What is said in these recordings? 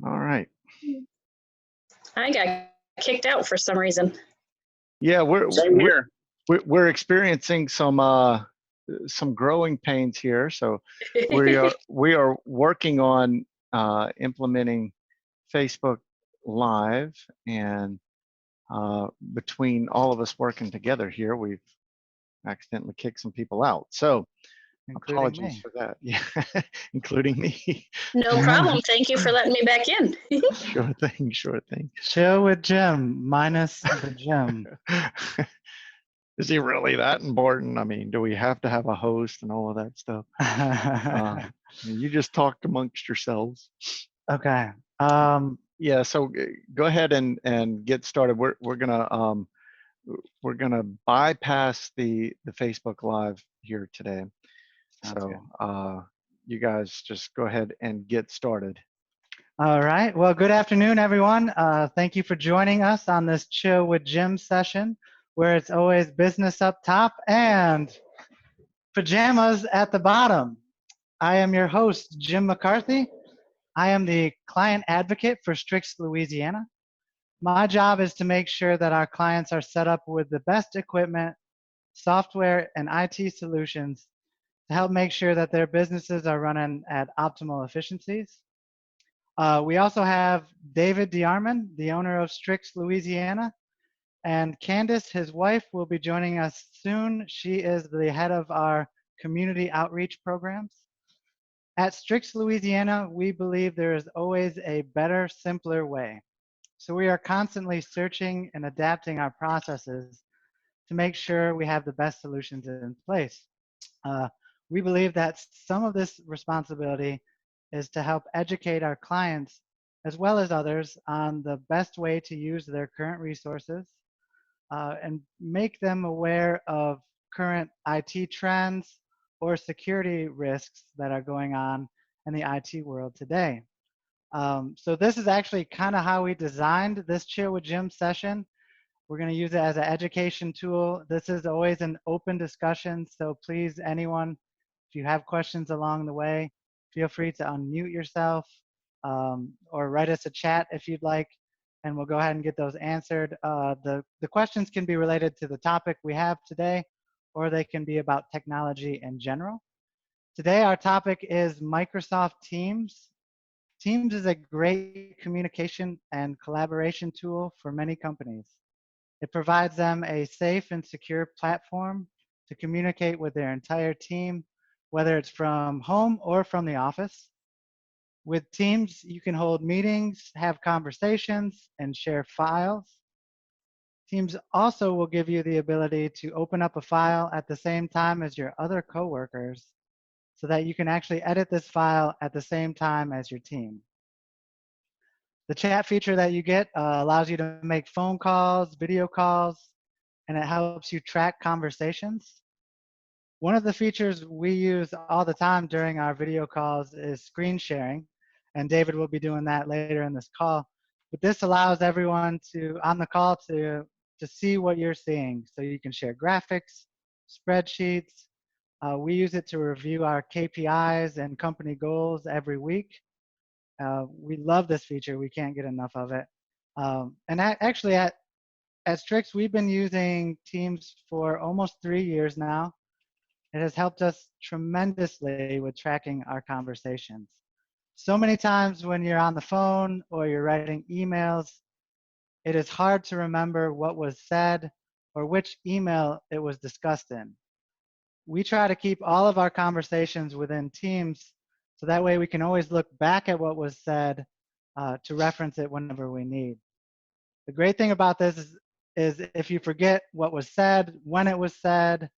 All right. I got kicked out for some reason. Yeah, Same here. we're experiencing some growing pains here. So we are working on implementing Facebook Live, and between all of us working together here, we've accidentally kicked some people out. So Including apologies me. for that. Yeah, including me. No problem. Thank you for letting me back in. Sure thing. Sure thing. Chill with Jim minus the Jim. Is he really that important? I mean, do we have to have a host and all of that stuff? You just talked amongst yourselves. Okay. Yeah. So go ahead and get started. We're gonna bypass the Facebook Live here today. So you guys just go ahead and get started. All right. Well, good afternoon, everyone. Thank you for joining us on this Chill with Jim session, where it's always business up top and pajamas at the bottom. I am your host, Jim McCarthy. I am the client advocate for Strix, Louisiana. My job is to make sure that our clients are set up with the best equipment, software, and IT solutions to help make sure that their businesses are running at optimal efficiencies. We also have David DeArmond, the owner of Strix, Louisiana, and Candace, his wife, will be joining us soon. She is the head of our community outreach programs. At Strix, Louisiana, we believe there is always a better, simpler way. So we are constantly searching and adapting our processes to make sure we have the best solutions in place. We believe that some of this responsibility is to help educate our clients as well as others on the best way to use their current resources and make them aware of current IT trends or security risks that are going on in the IT world today. So this is actually kind of how we designed this Chill with Jim session. We're going to use it as an education tool. This is always an open discussion, so please, anyone, if you have questions along the way, feel free to unmute yourself or write us a chat if you'd like, and we'll go ahead and get those answered. The questions can be related to the topic we have today, or they can be about technology in general. Today, our topic is Microsoft Teams. Teams is a great communication and collaboration tool for many companies. It provides them a safe and secure platform to communicate with their entire team, whether it's from home or from the office. With Teams, you can hold meetings, have conversations, and share files. Teams also will give you the ability to open up a file at the same time as your other coworkers so that you can actually edit this file at the same time as your team. The chat feature that you get allows you to make phone calls, video calls, and it helps you track conversations. One of the features we use all the time during our video calls is screen sharing, and David will be doing that later in this call. But this allows everyone on the call to see what you're seeing. So you can share graphics, spreadsheets. We use it to review our KPIs and company goals every week. We love this feature. We can't get enough of it. And actually at Strix, we've been using Teams for almost 3 years now. It has helped us tremendously with tracking our conversations. So many times when you're on the phone or you're writing emails, it is hard to remember what was said or which email it was discussed in. We try to keep all of our conversations within Teams so that way we can always look back at what was said to reference it whenever we need. The great thing about this is if you forget what was said, when it was said,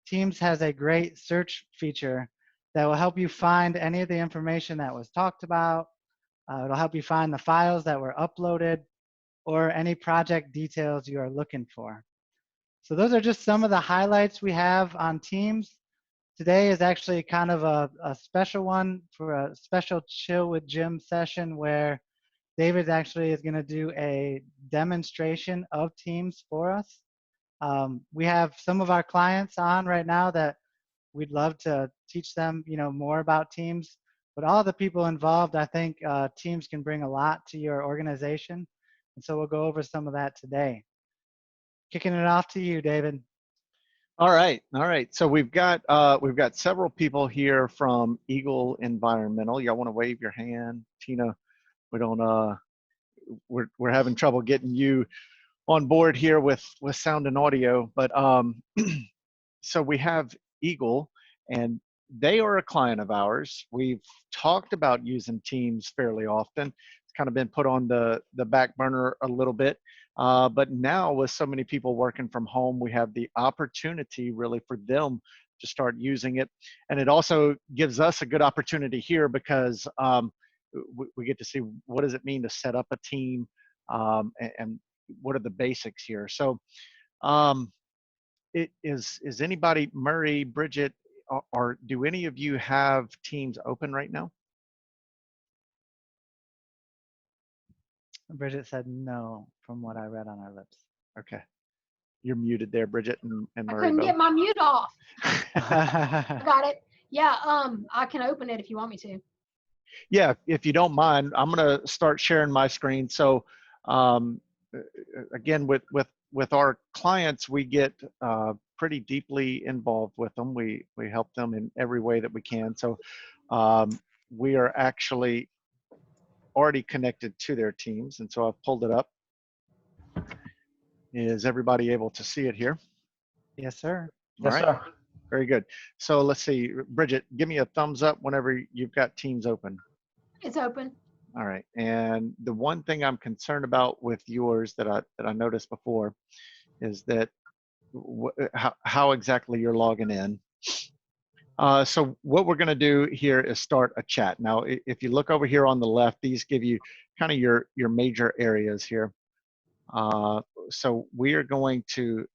Teams has a great search feature that will help you find any of the information that was talked about. It'll help you find the files that were uploaded or any project details you are looking for. So those are just some of the highlights we have on Teams. Today is actually kind of a special one for a special Chill with Jim session where David actually is going to do a demonstration of Teams for us. We have some of our clients on right now that we'd love to teach them, more about Teams. But all the people involved, I think teams can bring a lot to your organization. And so we'll go over some of that today. Kicking it off to you, David. All right, all right. So we've got several people here from Eagle Environmental. Y'all want to wave your hand, Tina? We don't. We're having trouble getting you on board here with sound and audio, but so we have Eagle, and they are a client of ours. We've talked about using Teams fairly often. It's kind of been put on the back burner a little bit, but now with so many people working from home, we have the opportunity really for them to start using it, and it also gives us a good opportunity here because we get to see what does it mean to set up a team, and what are the basics here. So is anybody, Murray, Bridget, or do any of you have Teams open right now? Bridget said no from what I read on our lips. Okay. You're muted there, Bridget and I Murray. couldn't get my mute off. Yeah, Got it. Yeah, I can open it if you want me to. Yeah, if you don't mind, I'm going to start sharing my screen. So again, with our clients, we get pretty deeply involved with them. We help them in every way that we can. So we are actually already connected to their teams, and so I've pulled it up. Is everybody able to see it here? yes, sir. All right. Very good. So let's see, Bridget, give me a thumbs up whenever you've got Teams open. It's open. All right. And the one thing I'm concerned about with yours that I noticed before is that how exactly you're logging in. So what we're going to do here is start a chat. Now, if you look over here on the left, these give you kind of your major areas here. So we are going to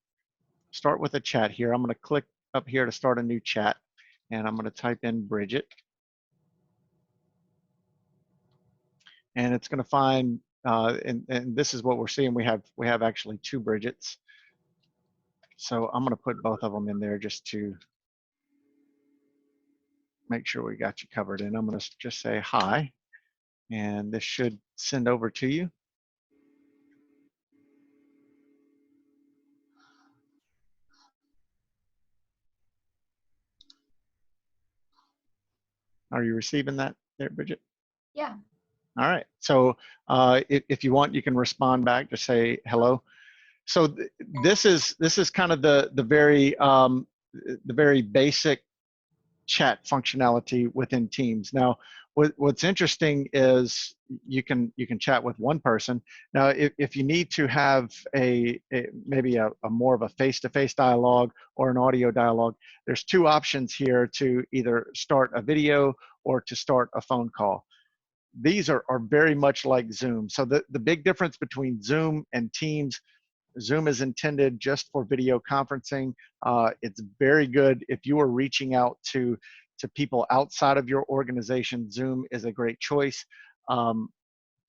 start with a chat here. I'm going to click up here to start a new chat, and I'm going to type in Bridget. And it's going to find, and this is what we're seeing. We have actually two Bridgets. So I'm going to put both of them in there just to make sure we got you covered. And I'm going to just say hi, and this should send over to you. Are you receiving that there, Bridget? Yeah. All right. So if you want, you can respond back to say hello. So this is kind of the very basic chat functionality within Teams. Now, what's interesting is you can chat with one person. Now, if you need to have maybe a more of a face-to-face dialogue or an audio dialogue, there's two options here to either start a video or to start a phone call. These are very much like Zoom. So the big difference between Zoom and Teams, Zoom is intended just for video conferencing. It's very good if you are reaching out to people outside of your organization. Zoom is a great choice.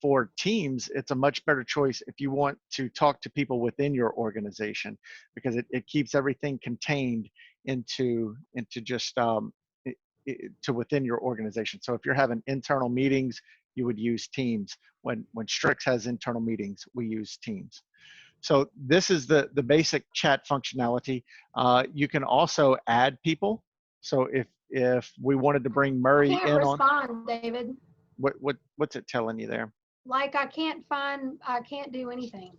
For Teams, it's a much better choice if you want to talk to people within your organization, because it keeps everything contained into just to within your organization. So if you're having internal meetings, you would use Teams. When Strix has internal meetings, we use Teams. So this is the basic chat functionality. You can also add people. So if we wanted to bring Murray I can't in on, respond, David. what's it telling you there? Like I can't do anything.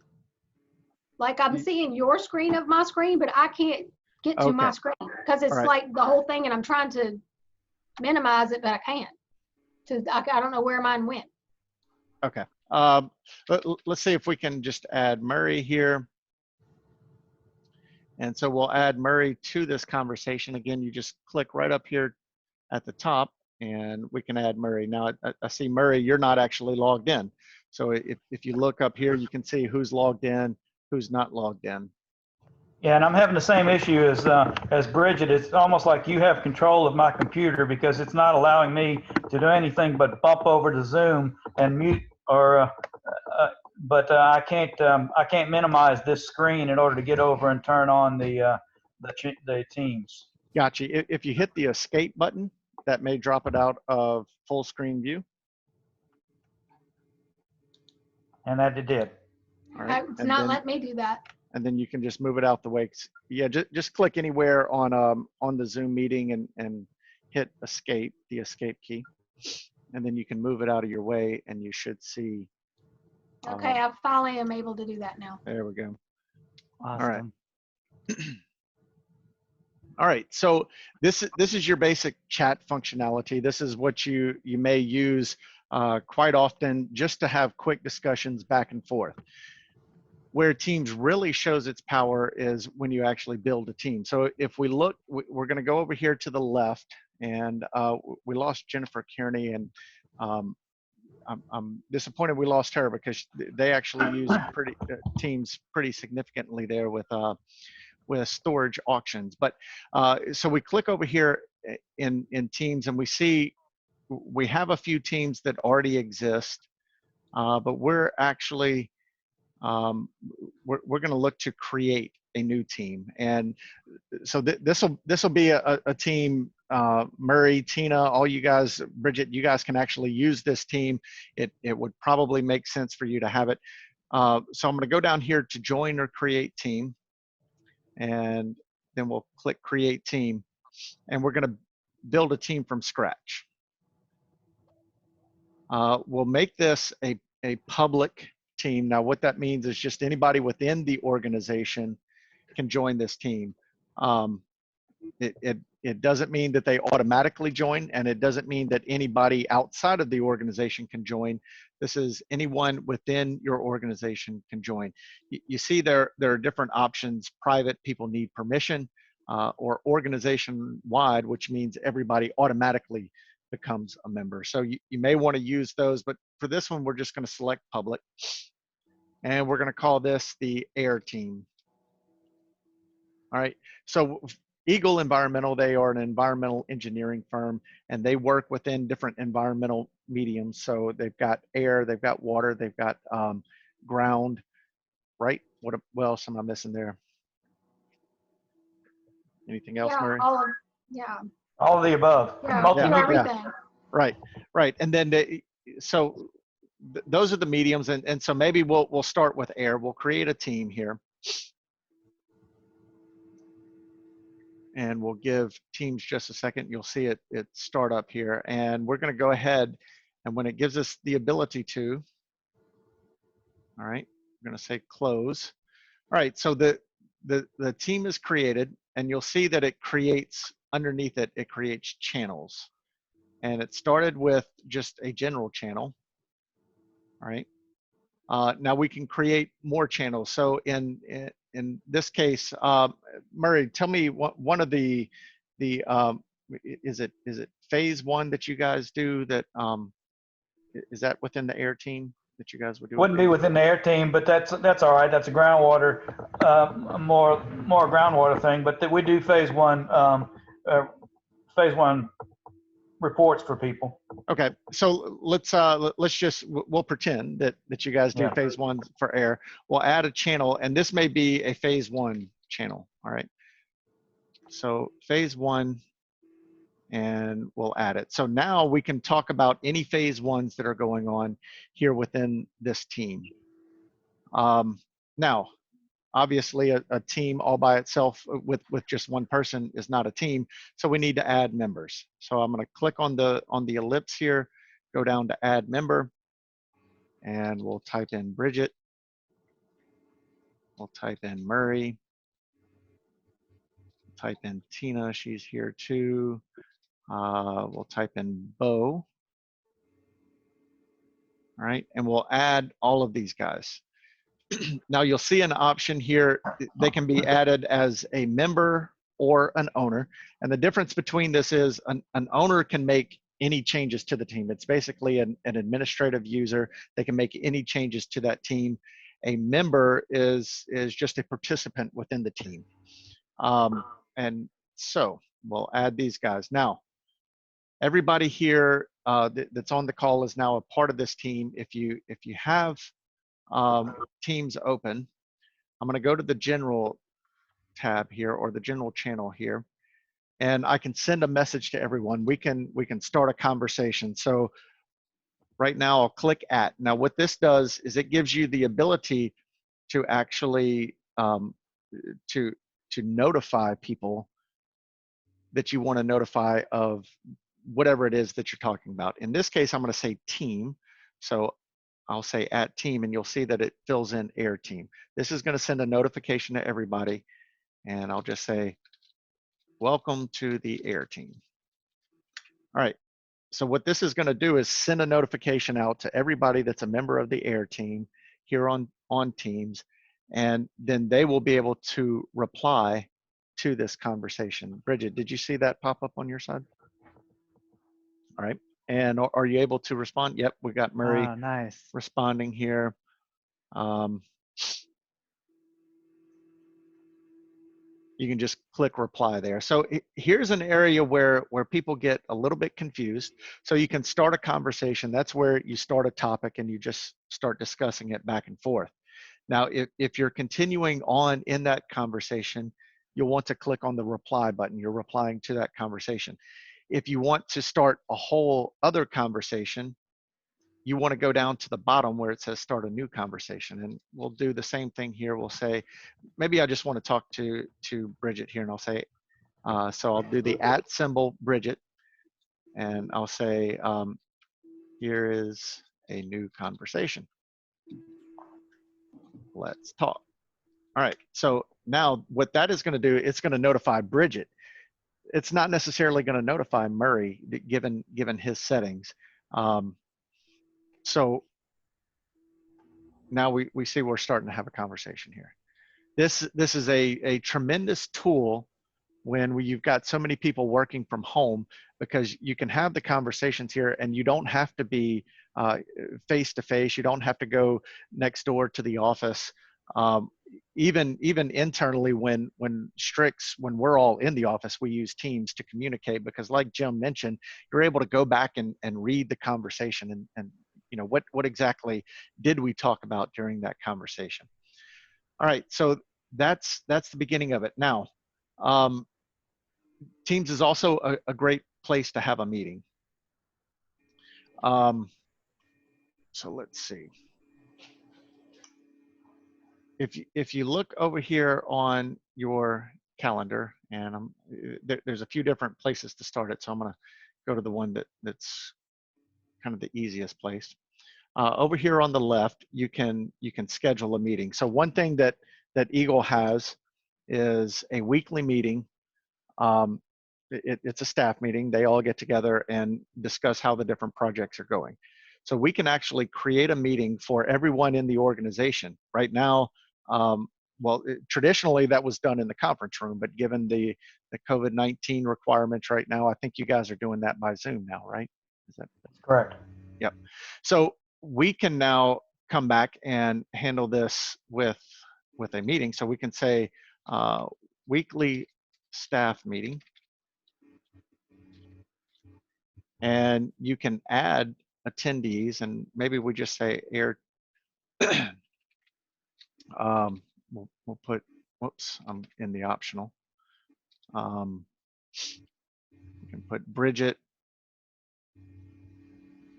Like I'm seeing your screen of my screen, but I can't get to my screen because it's like the whole thing, and I'm trying to minimize it, but I can't. I don't know where mine went. Okay. Let's see if we can just add Murray here. And so we'll add Murray to this conversation. Again, you just click right up here at the top and we can add Murray. Now I see Murray, you're not actually logged in. So if you look up here, you can see who's logged in, who's not logged in. Yeah, and I'm having the same issue as Bridget. It's almost like you have control of my computer because it's not allowing me to do anything but bump over to Zoom and mute, or but I can't minimize this screen in order to get over and turn on the Teams. Gotcha. If you hit the escape button that may drop it out of full screen view. And that it did. All right. It's And not then, letting me do that. and then you can just move it out the way. Yeah, just click anywhere on the Zoom meeting and hit escape, the escape key. And then you can move it out of your way and you should see. Okay, I finally am able to do that now. There we go. Awesome. All right. All right, so this is your basic chat functionality. This is what you may use quite often just to have quick discussions back and forth. Where Teams really shows its power is when you actually build a team. So if we look, we're going to go over here to the left, and we lost Jennifer Kearney, and I'm disappointed we lost her because they actually use Teams pretty significantly there with storage auctions. But so we click over here in Teams, and we see we have a few teams that already exist, but we're actually we're going to look to create a new team. And so this will be a team. Murray, Tina, all you guys, Bridget, you guys can actually use this team. It would probably make sense for you to have it. So I'm going to go down here to join or create team, and then we'll click create team, and we're going to build a team from scratch. We'll make this a public team. Now what that means is just anybody within the organization can join this team. It doesn't mean that they automatically join, and it doesn't mean that anybody outside of the organization can join. This is anyone within your organization can join. You see there are different options. Private, people need permission, or organization-wide, which means everybody automatically becomes a member. So you may want to use those, but for this one, we're just going to select public, and we're going to call this the AIR team. All right, so Eagle Environmental, they are an environmental engineering firm, and they work within different environmental mediums. So they've got air, they've got water, they've got ground, right? What else am I missing there? Anything else, Yeah, Murray? All of the above. Yeah, Multimedia. everything. Right. And then those are the mediums, and so maybe we'll start with air. We'll create a team here, and we'll give Teams just a second. You'll see it start up here, and we're going to go ahead, and when it gives us the ability to, all right, we're going to say close. All right, so the team is created, and you'll see that it creates underneath it. It creates channels, and it started with just a general channel. All right. Now we can create more channels. So in this case, Murray, tell me what one of the is it phase one that you guys do that is that within the air team that you guys would do? Wouldn't be within the air team, but that's all right. That's a groundwater, more groundwater thing. But we do phase one reports for people. Okay, so let's just we'll pretend that you guys do phase one for air. We'll add a channel, and this may be a phase one channel. All right, so phase one, and we'll add it. So now we can talk about any phase ones that are going on here within this team. Now, obviously, a team all by itself with just one person is not a team, so we need to add members. So I'm going to click on the ellipse here, go down to add member, and we'll type in Bridget. We'll type in Murray. Type in Tina, she's here too. We'll type in Bo. All right, and we'll add all of these guys. Now you'll see an option here. They can be added as a member or an owner. And the difference between this is an owner can make any changes to the team. It's basically an administrative user. They can make any changes to that team. A member is just a participant within the team. And so we'll add these guys. Now, everybody here that's on the call is now a part of this team. If you have Teams open, I'm going to go to the general tab here, or the general channel here, and I can send a message to everyone. We can start a conversation. So right now I'll click at. Now what this does is it gives you the ability to actually to notify people that you want to notify of whatever it is that you're talking about. In this case, I'm going to say team. So I'll say at team, and you'll see that it fills in air team. This is going to send a notification to everybody, and I'll just say, welcome to the air team. All right. So what this is going to do is send a notification out to everybody that's a member of the air team here on Teams, and then they will be able to reply to this conversation. Bridget, did you see that pop up on your side? All right. And are you able to respond? Yep, we got Murray Nice. responding here. You can just click reply there. So here's an area where people get a little bit confused. So you can start a conversation. That's where you start a topic and you just start discussing it back and forth. Now, if you're continuing on in that conversation, you'll want to click on the reply button. You're replying to that conversation. If you want to start a whole other conversation, you want to go down to the bottom where it says start a new conversation. And we'll do the same thing here. We'll say, maybe I just want to talk to Bridget here, and I'll say, so I'll do the @ symbol Bridget, and I'll say, here is a new conversation. Let's talk. All right, so now what that is going to do, it's going to notify Bridget. It's not necessarily going to notify Murray, given his settings. So now we see we're starting to have a conversation here. This is a tremendous tool when you've got so many people working from home, because you can have the conversations here and you don't have to be face to face. You don't have to go next door to the office. Even internally, when Strix, when we're all in the office, we use Teams to communicate, because like Jim mentioned, you're able to go back and read the conversation and you know what exactly did we talk about during that conversation. All right, so that's the beginning of it. Now, Teams is also a great place to have a meeting. So let's see. If you look over here on your calendar, and there's a few different places to start it, so I'm going to go to the one that's kind of the easiest place. Over here on the left, you can schedule a meeting. So one thing that Eagle has is a weekly meeting. It's a staff meeting. They all get together and discuss how the different projects are going. So we can actually create a meeting for everyone in the organization. Right now, traditionally that was done in the conference room, but given the COVID-19 requirements right now, I think you guys are doing that by Zoom now, right? That's correct? Yep. So we can now come back and handle this with a meeting. So we can say weekly staff meeting, and you can add attendees, and maybe we just say air. We'll put, whoops, I'm in the optional. We can put Bridget.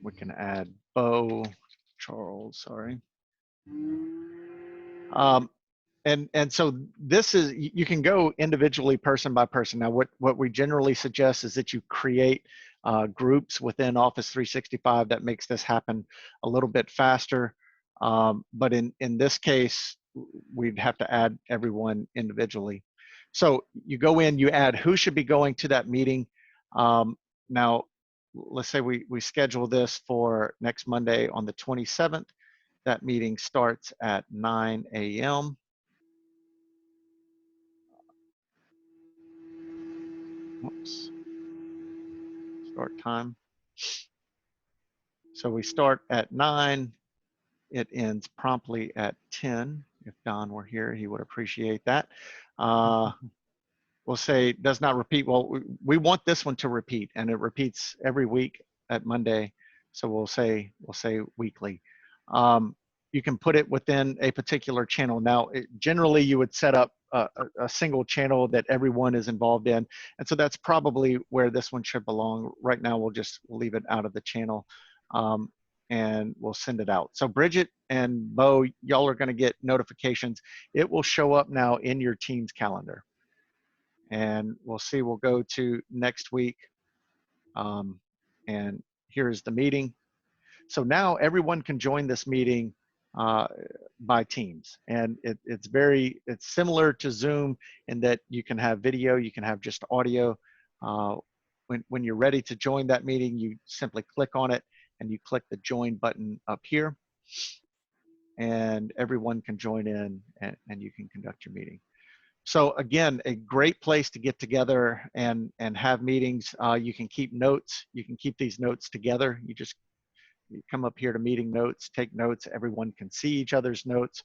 We can add Charles, sorry. And so this is, you can go individually person by person. Now what we generally suggest is that you create groups within Office 365. That makes this happen a little bit faster. But in this case, we'd have to add everyone individually. So you go in, you add who should be going to that meeting. Now, let's say we schedule this for next Monday on the 27th. That meeting starts at 9 a.m. Whoops. Start time. So we start at 9. It ends promptly at 10. If Don were here, he would appreciate that. We'll say does not repeat. Well, we want this one to repeat, and it repeats every week at Monday. So we'll say weekly. you can put it within a particular channel. Now, generally you would set up a single channel that everyone is involved in. And so that's probably where this one should belong. Right now, we'll leave it out of the channel and we'll send it out. So Bridget and Bo, y'all are gonna get notifications. It will show up now in your team's calendar. And we'll see, we'll go to next week. And here's the meeting. So now everyone can join this meeting by Teams, and it's similar to Zoom in that you can have video, you can have just audio. When you're ready to join that meeting, you simply click on it and you click the join button up here, and everyone can join in and you can conduct your meeting. So again, a great place to get together and have meetings. You can keep notes. You can keep these notes together. You come up here to meeting notes, take notes. Everyone can see each other's notes.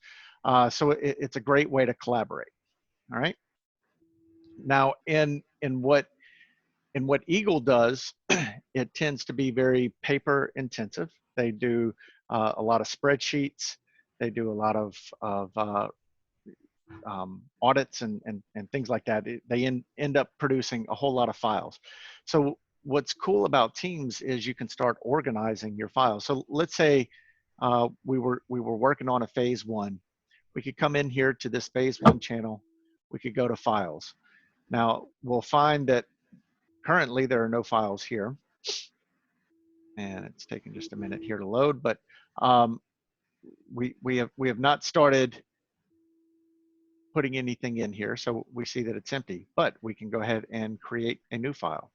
So it's a great way to collaborate. All right. Now, in what Eagle does, it tends to be very paper intensive. They do a lot of spreadsheets. They do a lot of audits and things like that. They end up producing a whole lot of files. So what's cool about Teams is you can start organizing your files. So let's say we were working on a phase 1. We could come in here to this phase 1 channel. We could go to files. Now we'll find that currently there are no files here, and it's taking just a minute here to load. But we have not started putting anything in here, so we see that it's empty. But we can go ahead and create a new file.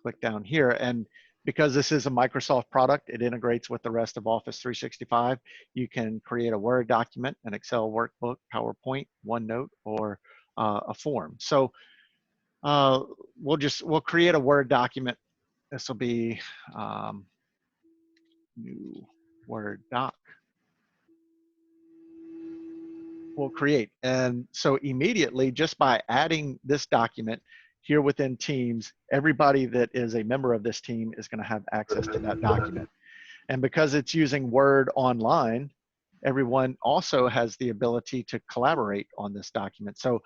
Click down here, and because this is a Microsoft product, it integrates with the rest of Office 365. You can create a Word document, an Excel workbook, PowerPoint, OneNote, or a form. So we'll create a Word document. This will be new Word doc. We'll create, and so immediately, just by adding this document here within Teams, everybody that is a member of this team is going to have access to that document. And because it's using Word online, everyone also has the ability to collaborate on this document. So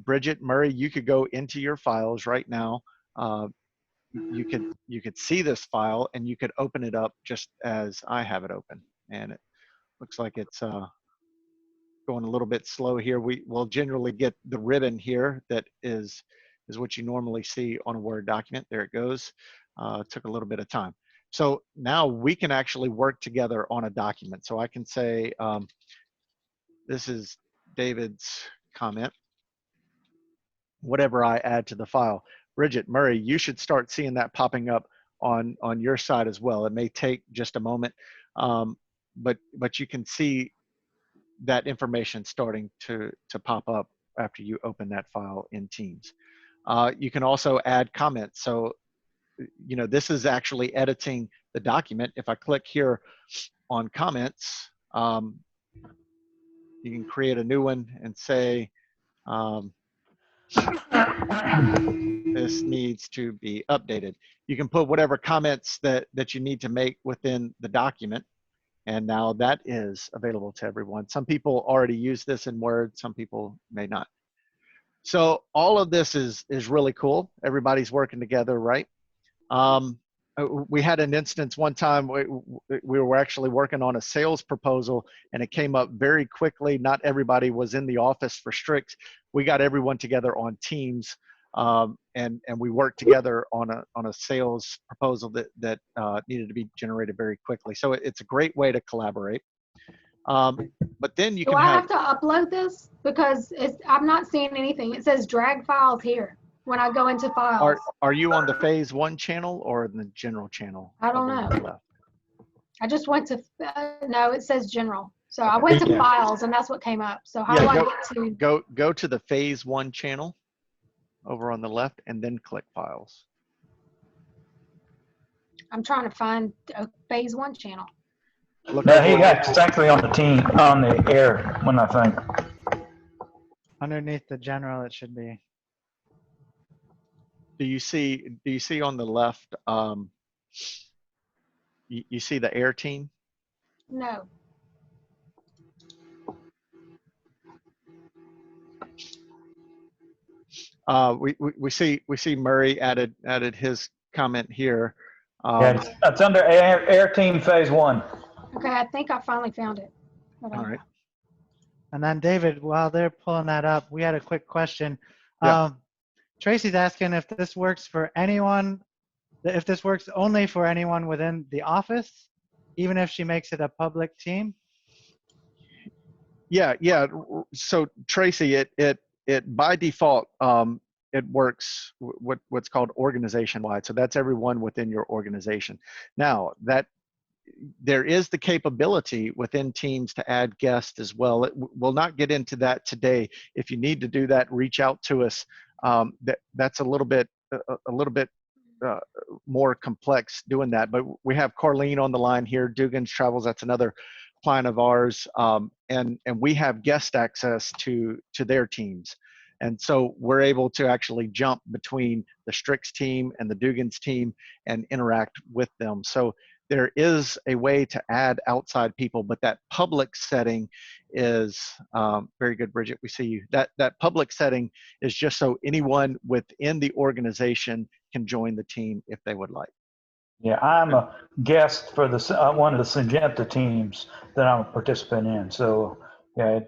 Bridget, Murray, you could go into your files right now. You could see this file and you could open it up just as I have it open. And it looks like it's going a little bit slow here. We will generally get the ribbon here that is what you normally see on a Word document. There it goes. Took a little bit of time. So now we can actually work together on a document. So I can say, this is David's comment, whatever I add to the file. Bridget, Murray, you should start seeing that popping up on your side as well. It may take just a moment, but you can see that information starting to pop up after you open that file in Teams. You can also add comments. So, you know, this is actually editing the document. If I click here on comments, you can create a new one and say, this needs to be updated. You can put whatever comments that you need to make within the document. And now that is available to everyone. Some people already use this in Word, some people may not. So all of this is really cool. Everybody's working together, right? We had an instance one time, we were actually working on a sales proposal and it came up very quickly. Not everybody was in the office for Strix. We got everyone together on Teams and we worked together on a sales proposal that needed to be generated very quickly. So it's a great way to collaborate. But then you can have to upload this? Because I'm not seeing anything. It says drag files here when I go into files. Are you on the phase 1 channel or in the general channel? I don't know. I just went to, no, it says general. So okay. I went to files and that's what came up. So how do I get to? Go to the phase 1 channel over on the left and then click files. I'm trying to find a phase 1 channel. It's actually on the team, on the air one, I think. Underneath the general, it should be. Do you see on the left, you see the air team? No. We see Murray added his comment here. Yeah, it's under Air Team Phase 1. Okay, I think I finally found it. Hold on. All right. And then David, while they're pulling that up, we had a quick question. Yeah. Tracy's asking if this works for anyone, if this works only for anyone within the office, even if she makes it a public team. Yeah. So Tracy, it by default, it works what's called organization wide. So that's everyone within your organization. Now that there is the capability within Teams to add guests as well. We'll not get into that today. If you need to do that, reach out to us. That's a little bit more complex doing that. But we have Carlene on the line here. Dugan's Travels, that's another client of ours, and we have guest access to their teams. And so we're able to actually jump between the Strix team and the Dugan's team and interact with them. So there is a way to add outside people, but that public setting is very good, Bridget. We see you. That public setting is just so anyone within the organization can join the team if they would like. Yeah, I'm a guest for one of the Syngenta teams that I'm a participant in. So yeah,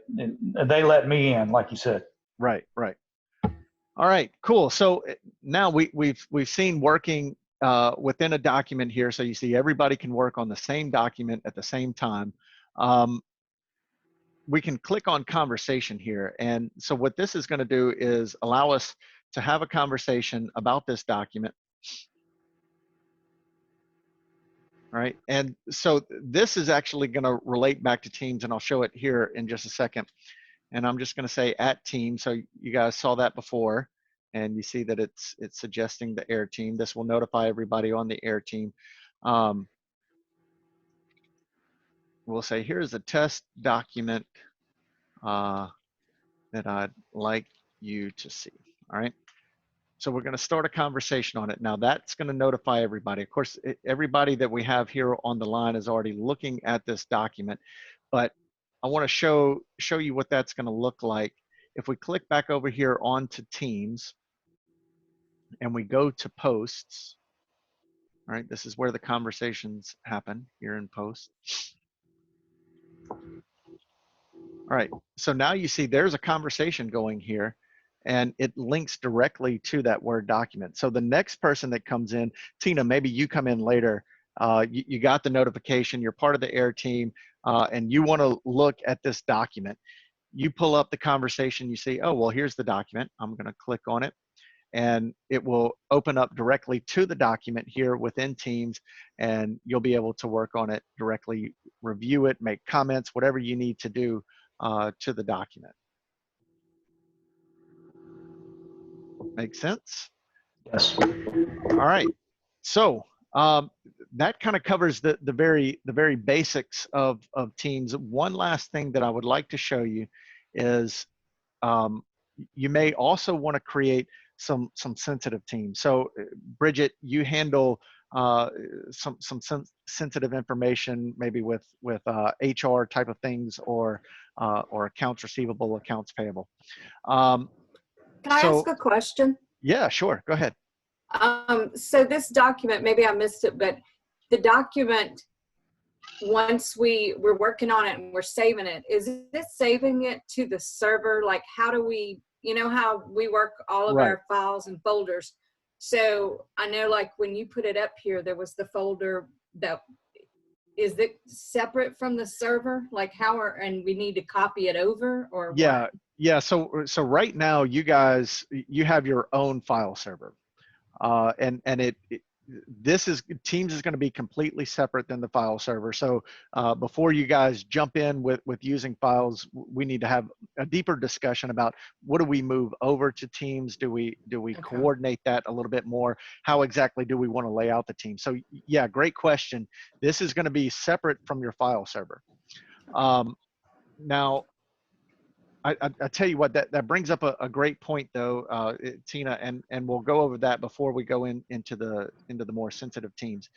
they let me in, like you said. Right. All right, cool. So now we've seen working within a document here. So you see everybody can work on the same document at the same time. We can click on conversation here. And so what this is going to do is allow us to have a conversation about this document. Right. And so this is actually going to relate back to Teams, and I'll show it here in just a second. And I'm just going to say at team. So you guys saw that before, and you see that it's suggesting the air team. This will notify everybody on the air team. We'll say here's a test document that I'd like you to see. All right. So we're going to start a conversation on it. Now that's going to notify everybody. Of course, everybody that we have here on the line is already looking at this document, but I want to show you what that's going to look like. If we click back over here onto Teams and we go to posts, all right, this is where the conversations happen here in posts. All right, so now you see there's a conversation going here, and it links directly to that Word document. So the next person that comes in, Tina, maybe you come in later, you got the notification, you're part of the AIR team, and you want to look at this document. You pull up the conversation, you see, oh, well, here's the document. I'm going to click on it, and it will open up directly to the document here within Teams, and you'll be able to work on it directly, review it, make comments, whatever you need to do to the document. Make sense? Yes. All right. So that kind of covers the very basics of Teams. One last thing that I would like to show you is you may also want to create some sensitive teams. So Bridget, you handle some sensitive information, maybe with HR type of things, or accounts receivable, accounts payable. Can I ask a question? Yeah, sure. Go ahead. So this document, maybe I missed it, but the document, once we're working on it and we're saving it, is it saving it to the server? Like, how do we, you know how we work all of our files and folders? So I know, like, when you put it up here, there was the folder that, is it separate from the server? Like, and we need to copy it over, or yeah, what? Yeah. So right now, you guys, you have your own file server, and Teams is going to be completely separate than the file server. So before you guys jump in with using files, we need to have a deeper discussion about what do we move over to Teams? Do we Okay. coordinate that a little bit more? How exactly do we want to lay out the team? So yeah, great question. This is going to be separate from your file server. Now, I tell you what, that brings up a great point though, Tina, and we'll go over that before we go into the more sensitive teams.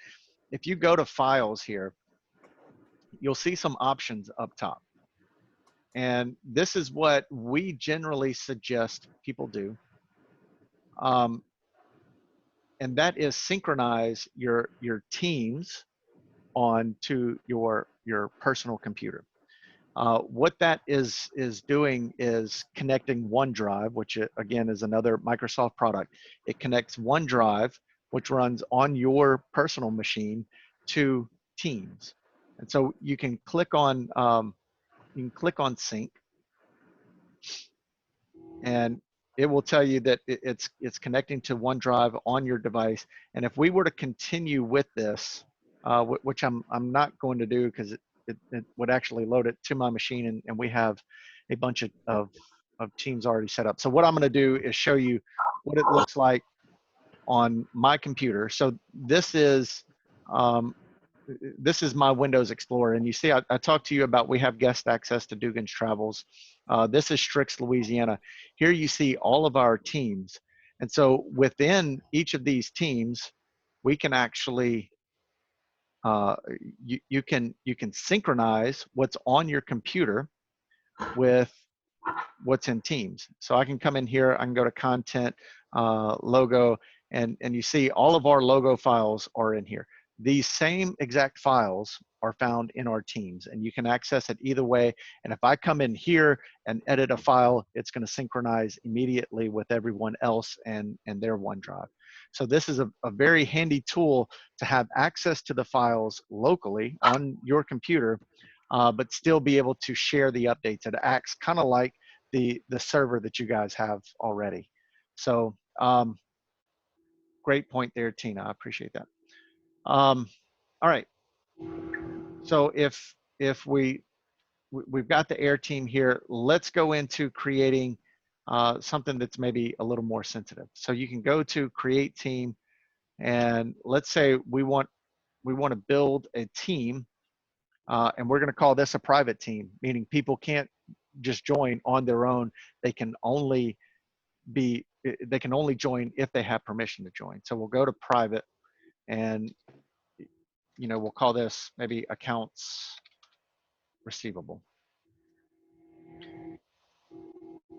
If you go to files here, you'll see some options up top. And this is what we generally suggest people do. And that is synchronize your teams onto your personal computer. What that is doing is connecting OneDrive, which again is another Microsoft product. It connects OneDrive, which runs on your personal machine, to Teams. And so you can click on sync, and it will tell you that it's connecting to OneDrive on your device. And if we were to continue with this, which I'm not going to do because it would actually load it to my machine, and we have a bunch of teams already set up. So what I'm going to do is show you what it looks like on my computer. So this is my Windows Explorer, and you see I talked to you about we have guest access to Dugan's Travels. This is Strix, Louisiana. Here you see all of our teams, and so within each of these teams, we can actually you can synchronize what's on your computer with what's in Teams. So I can come in here, I can go to content, logo, and you see all of our logo files are in here. These same exact files are found in our Teams, and you can access it either way. And if I come in here and edit a file, it's going to synchronize immediately with everyone else and their OneDrive. So this is a very handy tool to have access to the files locally on your computer, but still be able to share the updates. It acts kind of like the server that you guys have already. So great point there, Tina. I appreciate that. All right. So if we've got the Air team here, let's go into creating something that's maybe a little more sensitive. So you can go to create team, and let's say we want to build a team, and we're going to call this a private team, meaning people can't just join on their own. They can only join if they have permission to join. So we'll go to private, and we'll call this maybe accounts receivable.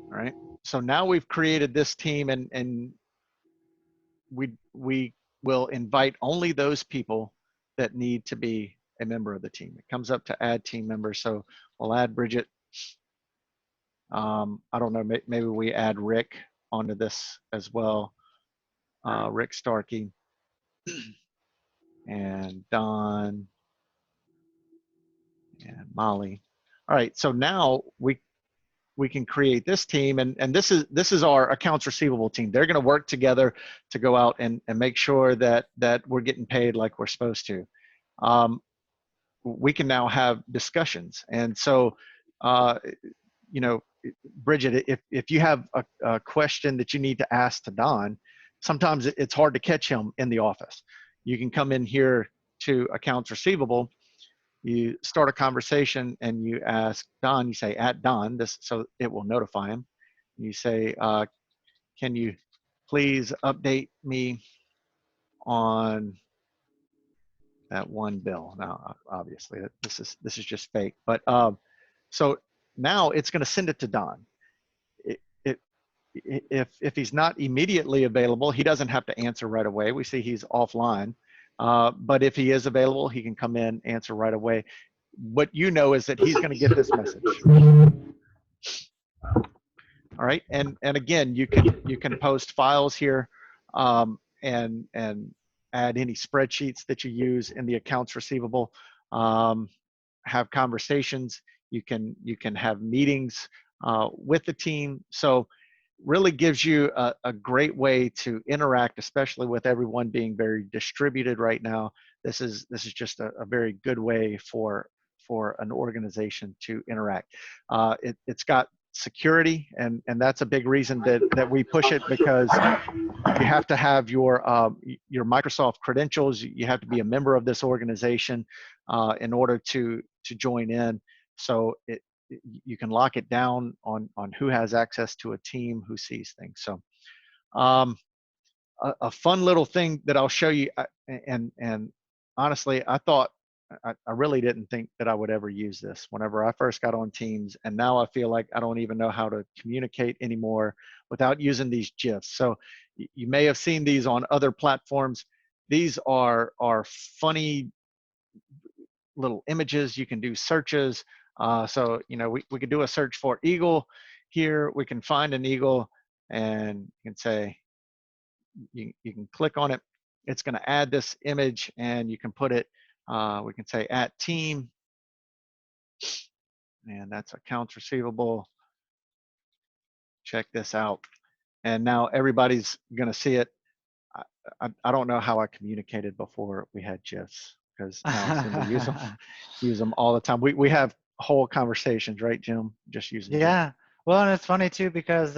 All right. So now we've created this team, and we will invite only those people that need to be a member of the team. It comes up to add team members. So we'll add Bridget. I don't know, maybe we add Rick onto this as well. Rick Starkey and Don and Molly. All right, so now we can create this team, and this is our accounts receivable team. They're going to work together to go out and make sure that we're getting paid like we're supposed to. We can now have discussions, and so Bridget, if you have a question that you need to ask to Don, sometimes it's hard to catch him in the office. You can come in here to accounts receivable, you start a conversation, and you ask Don, you say at Don, so it will notify him. You say, can you please update me on that one bill? Now, obviously, this is just fake, but so now it's going to send it to Don. If he's not immediately available, he doesn't have to answer right away. We see he's offline. But if he is available, he can come in, answer right away. What you know is that he's going to get this message. All right, and again, you can post files here, and add any spreadsheets that you use in the accounts receivable. Have conversations. You can have meetings with the team. So really gives you a great way to interact, especially with everyone being very distributed right now. This is just a very good way for an organization to interact. It's got security, and that's a big reason that we push it, because you have to have your Microsoft credentials. You have to be a member of this organization in order to join in. So you can lock it down on who has access to a team, who sees things. So a fun little thing that I'll show you, and honestly, I really didn't think that I would ever use this whenever I first got on Teams, and now I feel like I don't even know how to communicate anymore without using these GIFs. So you may have seen these on other platforms. These are funny little images. You can do searches. So, you know, we could do a search for eagle here. We can find an eagle and you can say, you can click on it. It's going to add this image and you can put it, we can say at team, and that's accounts receivable. Check this out. And now everybody's going to see it. I don't know how I communicated before we had GIFs, because now I seem to use them all the time. We have whole conversations, right, Jim? Just using GIFs. Yeah. Well, and it's funny too, because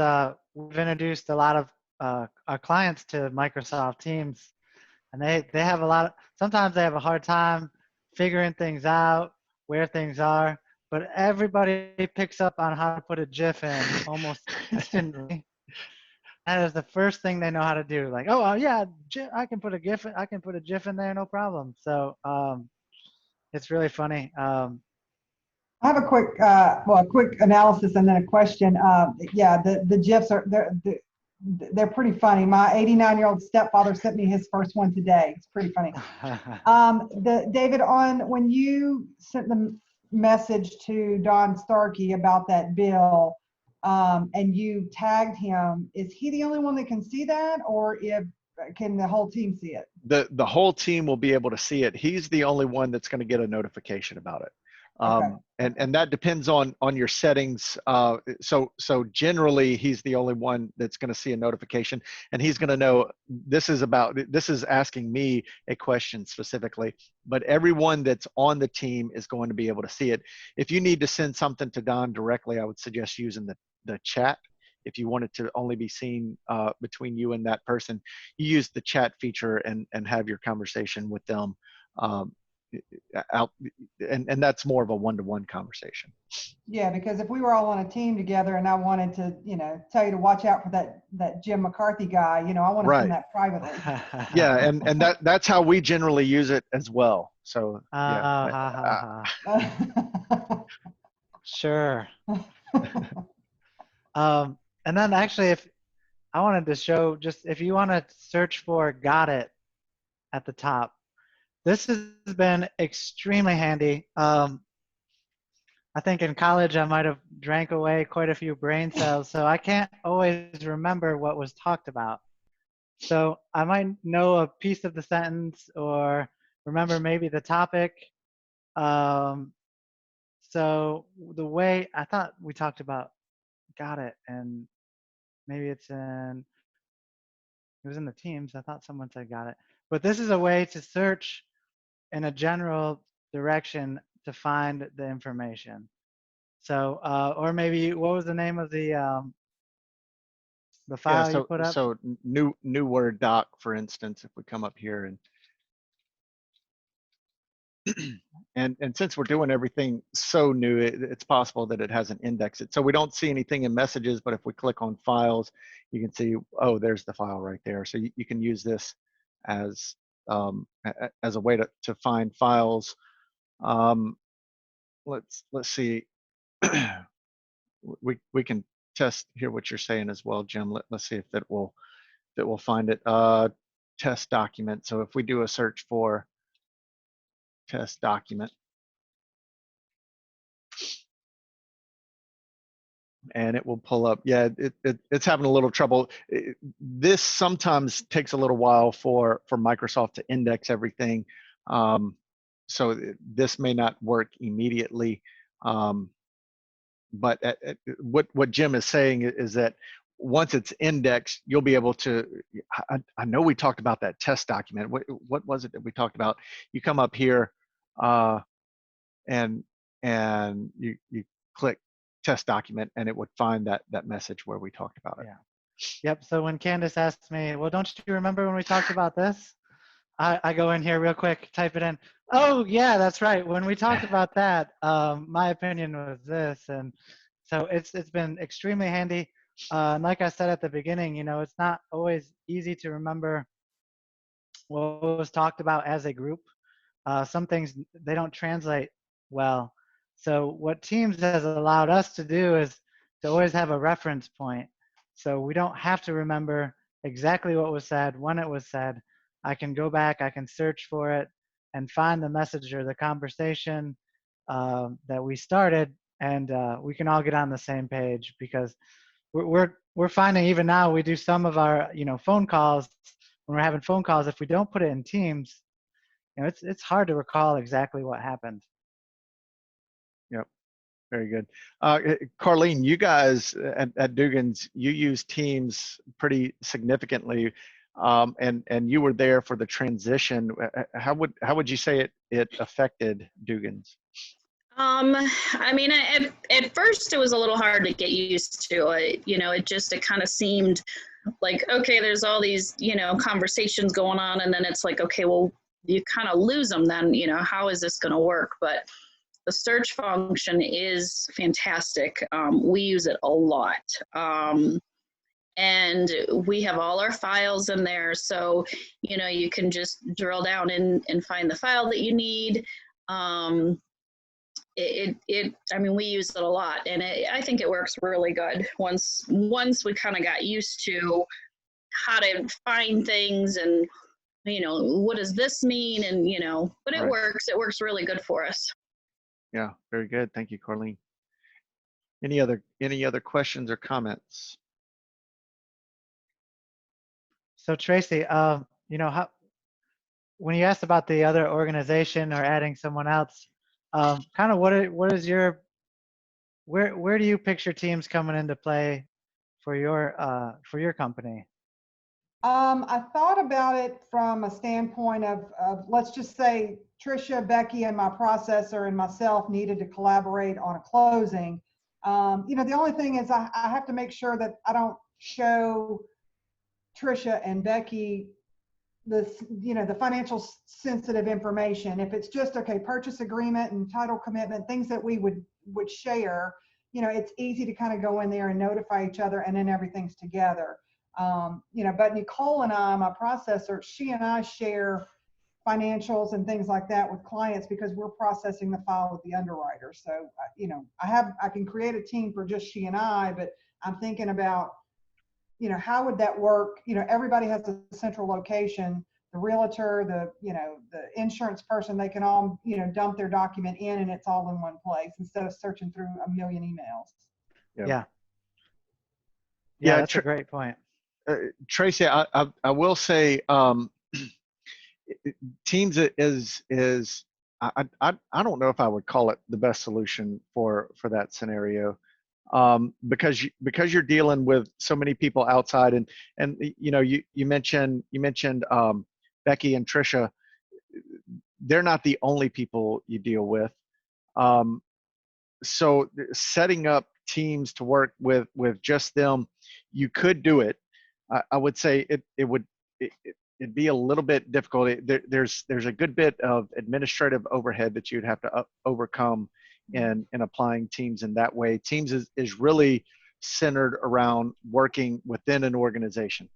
we've introduced a lot of our clients to Microsoft Teams, and they have a lot of, sometimes they have a hard time figuring things out, where things are, but everybody picks up on how to put a GIF in almost instantly. That is the first thing they know how to do. Like, oh yeah, I can put a GIF, I can put a GIF in there, no problem. So it's really funny. I have a quick, a quick analysis and then a question. Yeah, the GIFs are they're pretty funny. My 89-year-old stepfather sent me his first one today. It's pretty funny. David, when you sent the message to Don Starkey about that bill, and you tagged him, is he the only one that can see that, or can the whole team see it? The whole team will be able to see it. He's the only one that's going to get a notification about it. Okay. And that depends on your settings. So generally he's the only one that's going to see a notification, and he's going to know this is asking me a question specifically, but everyone that's on the team is going to be able to see it. If you need to send something to Don directly, I would suggest using the chat. If you want it to only be seen between you and that person, you use the chat feature and have your conversation with them out, and that's more of a one-to-one conversation. Yeah, because if we were all on a team together and I wanted to, tell you to watch out for that Jim McCarthy guy, I want to send that privately. Yeah, and that's how we generally use it as well. So yeah. Sure. And then actually, if I wanted to show, just if you want to search for "Got It" at the top, this has been extremely handy. I think in college I might have drank away quite a few brain cells, so I can't always remember what was talked about. So I might know a piece of the sentence or remember maybe the topic. So the way I thought we talked about "Got It," and maybe it was in the Teams. I thought someone said "Got It." But this is a way to search in a general direction to find the information. So, or maybe, what was the name of the file you put up? So new Word doc, for instance, if we come up here and since we're doing everything so new, it's possible that it hasn't indexed it. So we don't see anything in messages, but if we click on files, you can see, oh, there's the file right there. So you can use this as a way to find files. Let's see. we can test here what you're saying as well, Jim. Let's see if that will find it. Test document. So if we do a search for test document, and it will pull up. Yeah, it's having a little trouble. This sometimes takes a little while for Microsoft to index everything. So this may not work immediately. But what Jim is saying is that once it's indexed, you'll be able to, I know we talked about that test document. What was it that we talked about? You come up here and you click test document, and it would find that message where we talked about it. Yeah. Yep. So when Candace asked me, well, don't you remember when we talked about this? I go in here real quick, type it in. Oh yeah, that's right. When we talked about that, my opinion was this, and so it's been extremely handy. And like I said at the beginning, it's not always easy to remember what was talked about as a group. Some things, they don't translate well. So what Teams has allowed us to do is to always have a reference point. So we don't have to remember exactly what was said, when it was said. I can go back, I can search for it and find the message or the conversation that we started, and we can all get on the same page, because we're finding even now we do some of our phone calls. When we're having phone calls, if we don't put it in Teams, it's hard to recall exactly what happened. Yep. Very good. Carlene, you guys at Dugan's, you use Teams pretty significantly, and you were there for the transition. How would you say it affected Dugan's? I mean, at first it was a little hard to get used to. It kind of seemed like, okay, there's all these, conversations going on, and then it's like, okay, well, you kind of lose them then, how is this going to work? But the search function is fantastic. We use it a lot. And we have all our files in there. So, you can just drill down and find the file that you need. We use it a lot, and I think it works really good. Once we kind of got used to how to find things and, what does this mean? And, but it works really good for us. Yeah, very good. Thank you, Carlene. Any other questions or comments? So Tracy, when you asked about the other organization or adding someone else, kind of what is your, where do you picture Teams coming into play for your company? I thought about it from a standpoint of let's just say Tricia, Becky, and my processor and myself needed to collaborate on a closing. The only thing is I have to make sure that I don't show Tricia and Becky the financial sensitive information. If it's just, okay, purchase agreement and title commitment, things that we would share, it's easy to kind of go in there and notify each other, and then everything's together. But Nicole and I, my processor, she and I share financials and things like that with clients because we're processing the file with the underwriter. So, I can create a team for just she and I, but I'm thinking about, how would that work? Everybody has a central location, the realtor, the insurance person, they can all, dump their document in, and it's all in one place instead of searching through a million emails. Yeah, that's a great point. Tracy, I will say, Teams is I don't know if I would call it the best solution for that scenario, because you're dealing with so many people outside, and you mentioned Becky and Tricia. They're not the only people you deal with. So setting up Teams to work with just them, you could do it. I would say it'd be a little bit difficult. There's a good bit of administrative overhead that you'd have to overcome in applying Teams in that way. Teams is really centered around working within an organization.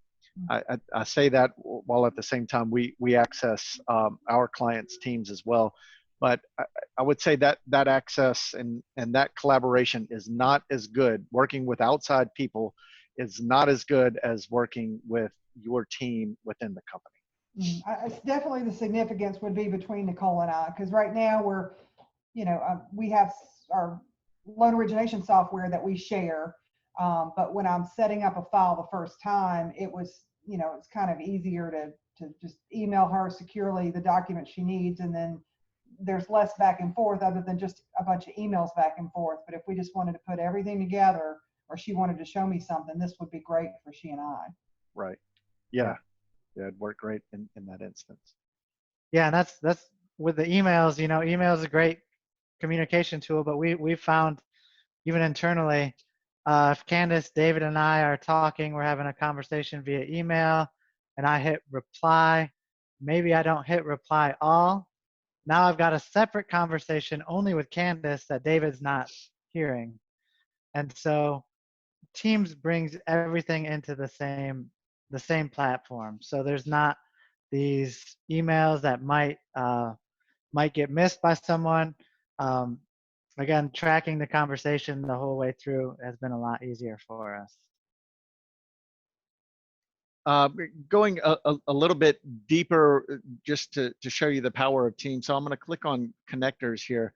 I say that while at the same time we access our clients' Teams as well. But I would say that access and that collaboration is not as good. Working with outside people is not as good as working with your team within the company. It's definitely the significance would be between Nicole and I, because right now we're, we have our loan origination software that we share. But when I'm setting up a file the first time, it was, it's kind of easier to just email her securely the document she needs, and then there's less back and forth other than just a bunch of emails back and forth. But if we just wanted to put everything together, or she wanted to show me something, this would be great for she and I. Right. Yeah. Yeah, it'd work great in that instance. Yeah, and that's with the emails. Email is a great communication tool, but we've found even internally, if Candace, David, and I are talking, we're having a conversation via email, and I hit reply, maybe I don't hit reply all. Now I've got a separate conversation only with Candace that David's not hearing. And so Teams brings everything into the same platform. So there's not these emails that might get missed by someone. Again, tracking the conversation the whole way through has been a lot easier for us. uh, going a little bit deeper, just to show you the power of Teams. So I'm going to click on connectors here,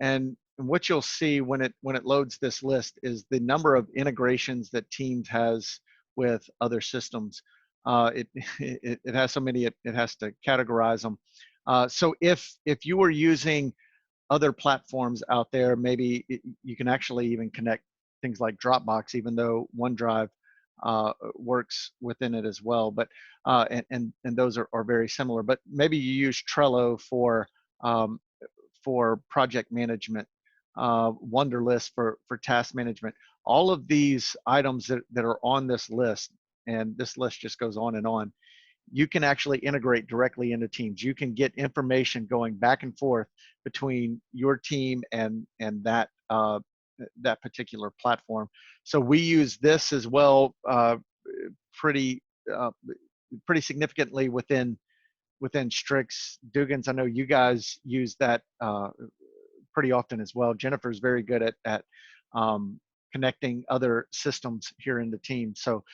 and what you'll see when it loads this list is the number of integrations that Teams has with other systems. It has so many, it has to categorize them. So if you were using other platforms out there, maybe you can actually even connect things like Dropbox, even though OneDrive works within it as well. But and those are very similar. But maybe you use Trello for project management, Wunderlist for task management. All of these items that are on this list, and this list just goes on and on, you can actually integrate directly into Teams. You can get information going back and forth between your team and that that particular platform. So we use this as well, pretty pretty significantly within Strix. Dugans, I know you guys use that pretty often as well. Jennifer's very good at connecting other systems here in the team. So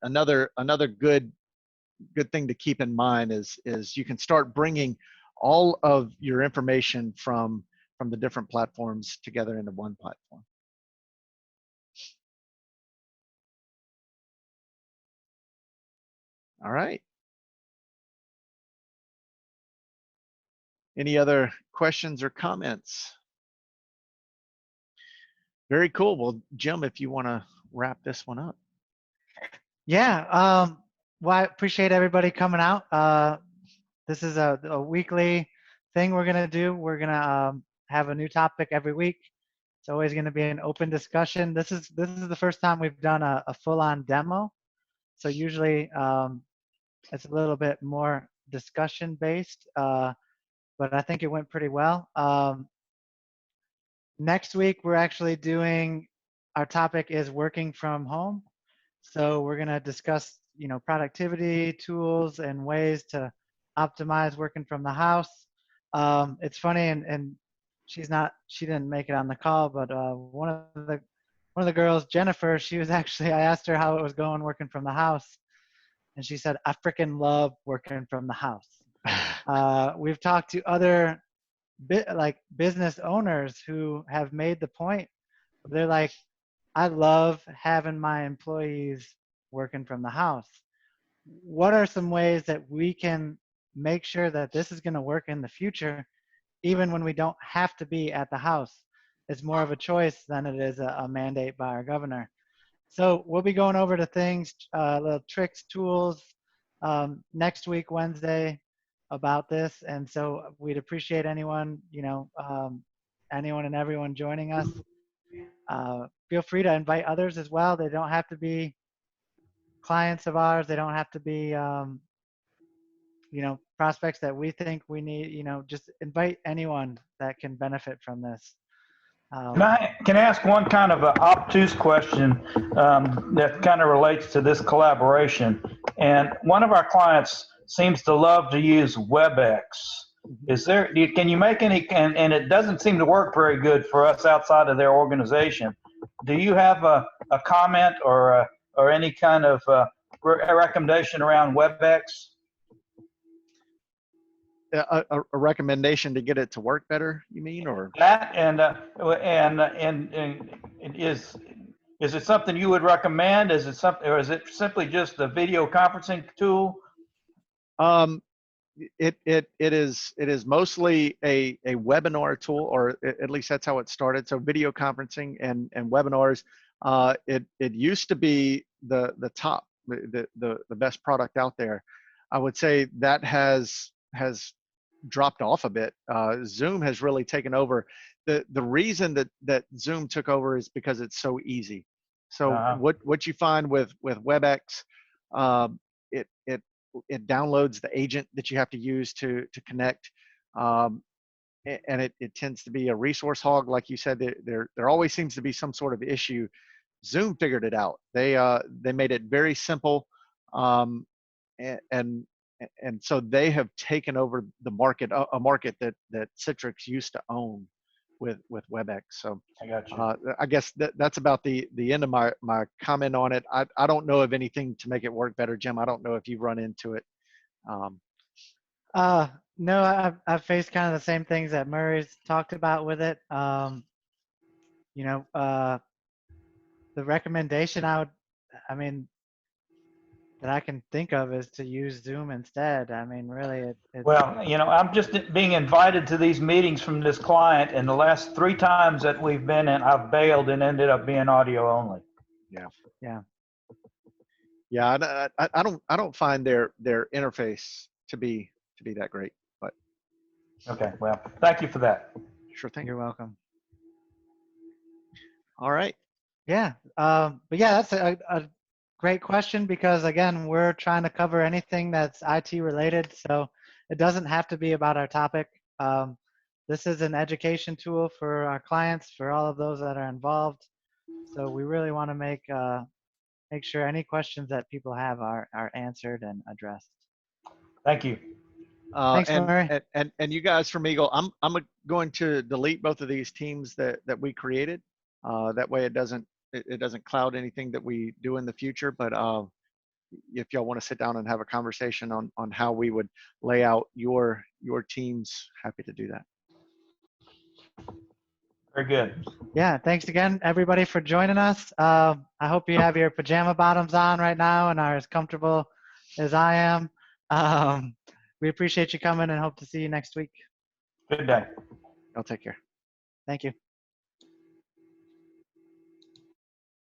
another good thing to keep in mind is you can start bringing all of your information from the different platforms together into one platform. All right. Any other questions or comments? Very cool. Well, Jim, if you want to wrap this one up. Yeah. Well, I appreciate everybody coming out. This is a weekly thing we're gonna do. We're gonna have a new topic every week. It's always gonna be an open discussion. This is the first time we've done a full-on demo. So usually it's a little bit more discussion based, but I think it went pretty well. Next week we're actually doing, our topic is working from home. So we're gonna discuss, productivity tools and ways to optimize working from the house. It's funny, and she didn't make it on the call, but one of the girls, Jennifer, she was actually, I asked her how it was going working from the house, and she said, I freaking love working from the house. We've talked to other business owners who have made the point. They're like, I love having my employees working from the house. What are some ways that we can make sure that this is going to work in the future, even when we don't have to be at the house? It's more of a choice than it is a mandate by our governor. So we'll be going over to things, little tricks, tools, next week, Wednesday, about this. And so we'd appreciate anyone, anyone and everyone joining us. Feel free to invite others as well. They don't have to be clients of ours. They don't have to be, prospects that we think we need. Just invite anyone that can benefit from this. Can I ask one kind of an obtuse question that kind of relates to this collaboration? And one of our clients seems to love to use WebEx. Can you make any, and it doesn't seem to work very good for us outside of their organization. Do you have a comment or any kind of recommendation around WebEx? A recommendation to get it to work better, you mean, or that? And is it something you would recommend? Is it something, or is it simply just a video conferencing tool? It is mostly a webinar tool, or at least that's how it started. So video conferencing and webinars. It used to be the top, the best product out there. I would say that has dropped off a bit. Zoom has really taken over. The reason that Zoom took over is because it's so easy. So what you find with WebEx, it downloads the agent that you have to use to connect, and it tends to be a resource hog, like you said. There always seems to be some sort of issue. Zoom figured it out. They made it very simple, and so they have taken over the market, a market that Citrix used to own. with WebEx. So I got you. I guess that's about the end of my comment on it. I don't know of anything to make it work better, Jim. I don't know if you've run into it. No, I've faced kind of the same things that Murray's talked about with it. You know, the recommendation I mean, that I can think of is to use Zoom instead. I mean, really, it's Well, you know, I'm just being invited to these meetings from this client, and the last 3 times that we've been in, I've bailed and ended up being audio only. Yeah. I don't find their interface to be that great, but Okay, well, thank you for that. sure thing. You're welcome. All right. Yeah, but yeah, that's a great question because again, we're trying to cover anything that's IT related, so it doesn't have to be about our topic. This is an education tool for our clients, for all of those that are involved. So we really want to make sure any questions that people have are answered and addressed. Thank you. Thanks, Murray. And you guys from Eagle, I'm going to delete both of these teams that we created. That way it doesn't cloud anything that we do in the future. But if y'all want to sit down and have a conversation on how we would lay out your teams, happy to do that. Very good. Yeah, thanks again, everybody, for joining us. I hope you have your pajama bottoms on right now and are as comfortable as I am. We appreciate you coming and hope to see you next week. Good day. I'll take care. Thank you.